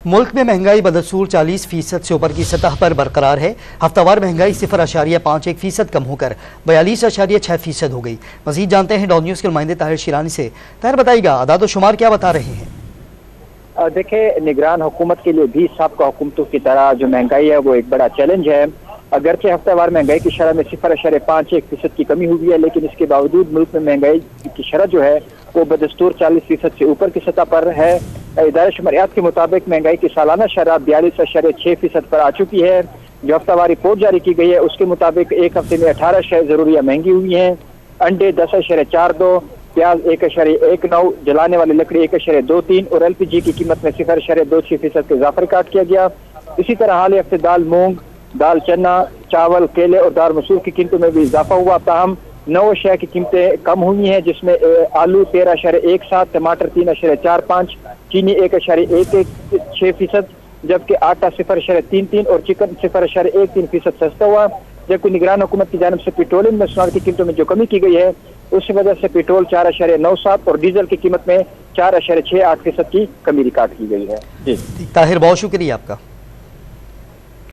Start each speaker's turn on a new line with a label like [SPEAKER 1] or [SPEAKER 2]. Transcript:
[SPEAKER 1] ملک میں مہنگائی بدستور 40% سے اوپر کی سطح پر برقرار ہے۔ ہفتہ وار مہنگائی 0.51% کم ہو کر 42.6% ہو گئی۔ مزید جانتے ہیں ڈان نیوز کے نمائندے طاہر شیرانی سے۔ طاہر بتائیے گا اعداد و شمار کیا بتا رہے ہیں؟
[SPEAKER 2] دیکھیں، نگران حکومت کے لیے بھی سابقہ حکومتوں کی طرح جو مہنگائی ہے وہ ایک بڑا چیلنج ہے۔ اگرچہ ہفتہ وار مہنگائی کی شرح میں 0.51% کی کمی ہوئی ہے، لیکن اس کے باوجود ملک میں مہنگائی کی شرح جو ہے وہ بدستور 40% سے اوپر کی سطح پر ہے۔ ادارہ شماریات کے مطابق مہنگائی کی سالانہ شرح 42.6% پر آ چکی ہے۔ جو ہفتہ وار رپورٹ جاری کی گئی ہے اس کے مطابق ایک ہفتے میں 18 اشیاء ضروریہ مہنگی ہوئی ہیں۔ انڈے 10.42، پیاز 1.19، جلانے والی لکڑی 1.23 اور LPG کی قیمت میں 0.26% کا اضافہ ریکارڈ کیا گیا۔ اسی طرح حالیہ ہفتے دال مونگ، دال چنا، چاول، کیلے اور دار مسور کی قیمتوں میں بھی اضافہ ہوا۔ تاہم 9 اشیاء کی قیمتیں کم ہوئی ہیں، جس میں آلو 13.17، ٹماٹر 3.45، چینی 1.16%، جبکہ آٹا 0.33 اور چکن 0.13% سستا ہوا۔ جبکہ نگران حکومت کی جانب سے پیٹرولیم مصنوعات کی قیمتوں میں جو کمی کی گئی ہے اس وجہ سے پیٹرول 4.97 اور ڈیزل کی قیمت میں 4.68% کی کمی ریکارڈ کی گئی ہے۔
[SPEAKER 1] طاہر بہت شکریہ آپ کا۔